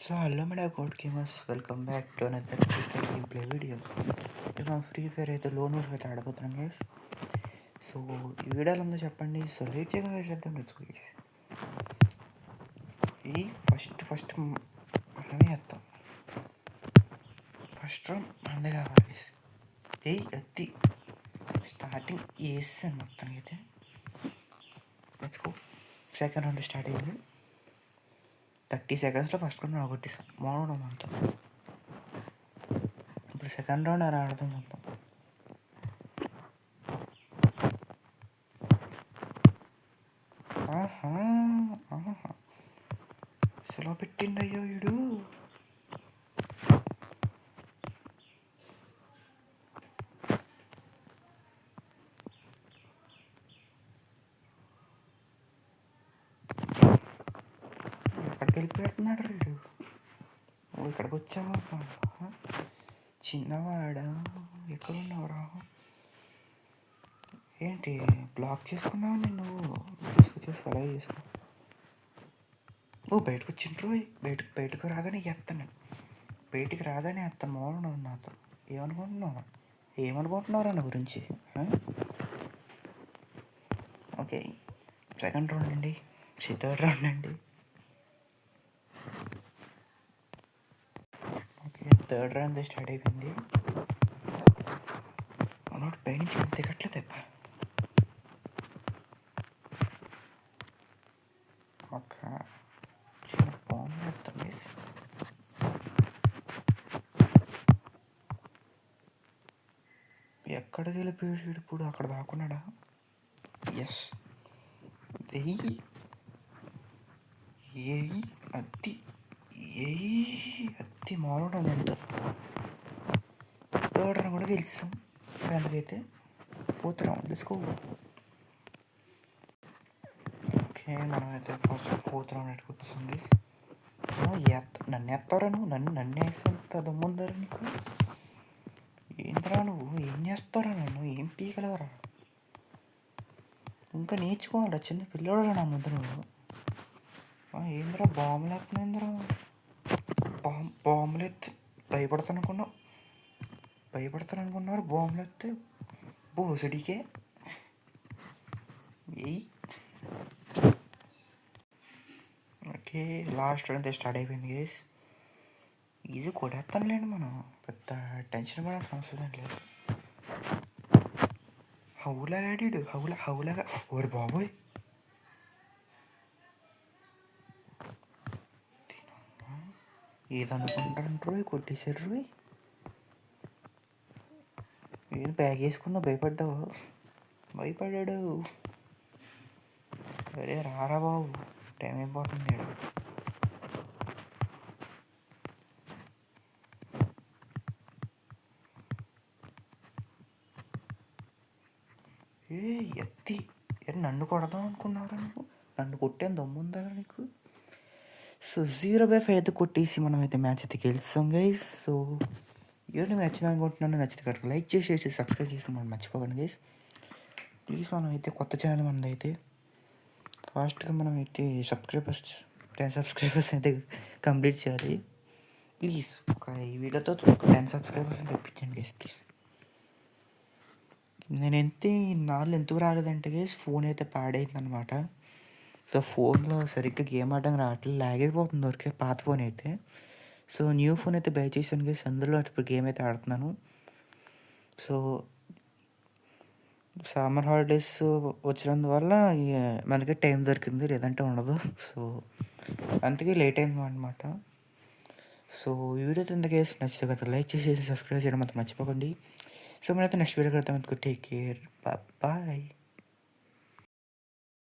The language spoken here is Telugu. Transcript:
So hello Meda code gamers, welcome back to another game play video. ఇప్పుడు మనం ఫ్రీ ఫైర్ అయితే లోన్ అయితే ఆడబోతున్నాం గైస్. సో ఈ వీడియోలో ఉందో చెప్పండి. సో లేట్ చేయకుండా చేద్దాం. Let's go guys. ఈ ఫస్ట్ మనమే వేస్తాం. ఫస్ట్ రౌండ్ మనదే కావాలి గైస్. అది స్టార్టింగ్ వేస్తాను మొత్తానికి అయితే. Let's go. Second round start అయ్యింది. 30 secondsలో ఫస్ట్ రౌండ్ కొట్టేసాను. మోడడం అంతా. ఇప్పుడు సెకండ్ రౌండ్ అలా ఆడదాం మొత్తం. సెలవు పెట్టిండయ్యో వీడు. ఎక్కడికి వెళ్ళిపోతున్నాడు వీడు. నువ్వు ఇక్కడికి వచ్చావా? చిన్నవాడా, ఎక్కడున్నావురా? ఏంటి బ్లాక్ చేసుకున్నావు? నేను తీసుకొచ్చేసి అలా చేసుకో. నువ్వు బయటకు వచ్చిండ్రు. బయటకు రాగానే ఎత్తాను నేను. బయటికి రాగానే ఎత్తాను. మోడను నాతో. ఏమనుకుంటున్నారా నా గురించి? ఓకే, సెకండ్ రౌండ్ అండి. థర్డ్ రౌండ్ అండి. ఓకే, థర్డ్ రౌండ్ స్టార్ట్ అయిపోయింది. మనోడు పైనుంచి ఎంత దిగట్లేదు. ఒక చిన్న బాంబు వేస్తాం వేసి. ఎక్కడికి వెళ్ళిపోయాడు ఇప్పుడు? అక్కడ దాక్కున్నాడా? ఎస్. ఏయ్ అత్తి అత్తి మారడం అంత. థర్డ్ రౌండ్ కూడా గెలిచాం. వెనకైతే ఫోర్త్ రౌండ్ తీసుకో. ఓకే, మనమైతే ఫోర్త్ రౌండ్ ఎట్టుకు వచ్చింది. నన్ను ఎత్తారా నువ్వు? నన్ను వేసేంత దమ్ముందరా నీకు? ఏంద్రా నువ్వు? ఏం చేస్తారా? నన్ను ఏం పీకలేవరా? ఇంకా నేర్చుకోవాలా? చిన్న పిల్లడు నా ముందు నువ్వు. ఏంద్రా బాంబులు ఎత్తున్నాయింద్రా? బాంబులు ఎత్తి భయపడతాను అనుకున్నారు. బాంబులు ఎత్తే బోసడికే. ఓకే, లాస్ట్ అంతే స్టార్ట్ అయిపోయింది గైస్. ఇది కొడేస్తానులేండి. మనం పెద్ద టెన్షన్ పడాల్సిన అవసరం లేదు. హౌలాగాడు హౌలాగా. ఓరి బాబోయ్, ఏదనుకుంటారు? కొట్టేశారు. ఏం బ్యాగ్ వేసుకున్నా భయపడ్డాడు. అరే రారా బాబు, టైం అయిపోతుంది. ఎత్తి నన్ను కొడదాం అనుకున్నారా నువ్వు? నన్ను కొట్టాను దమ్ముందరా నీకు? సో 0/5 కొట్టేసి మనం అయితే మ్యాచ్ అయితే గెలుస్తాం గైస్. సో ఈరోజు మీకు నచ్చింది అనుకుంటున్నాను. నచ్చితే కనుక లైక్ చేసి సబ్స్క్రైబ్ చేసి మనం మర్చిపోకండి గైస్. ప్లీజ్ మనం అయితే కొత్త ఛానల్ మనది అయితే ఫాస్ట్గా మనం అయితే 10 సబ్స్క్రైబర్స్ అయితే కంప్లీట్ చేయాలి. ప్లీజ్ ఈ వీడియోతో 10 సబ్స్క్రైబర్స్ తెప్పించండి గైస్ ప్లీజ్. నేను ఎందుకు రాలేదంటే గైస్, ఫోన్ అయితే పాడైంది అనమాట. సో ఫోన్లో సరిగ్గా గేమ్ ఆడడం రావట్లేదు, లాగ్ అయిపోతుంది ఊరికే పాత ఫోన్ అయితే. సో న్యూ ఫోన్ అయితే బై చేశాను గైస్. అందులో ఇప్పుడు గేమ్ అయితే ఆడుతున్నాను. సో సమ్మర్ హాలిడేస్ వచ్చినందువల్ల మనకి టైం దొరికింది, లేదంటే ఉండదు. సో అందుకే లేట్ అయింది అనమాట. సో ఈ వీడియో కింద గైస్ నచ్చితే కదా లైక్ చేసి సబ్స్క్రైబ్ చేయడం అంతా మర్చిపోకండి. సో మనమైతే నెక్స్ట్ వీడియో కడతాం. Take care, bye.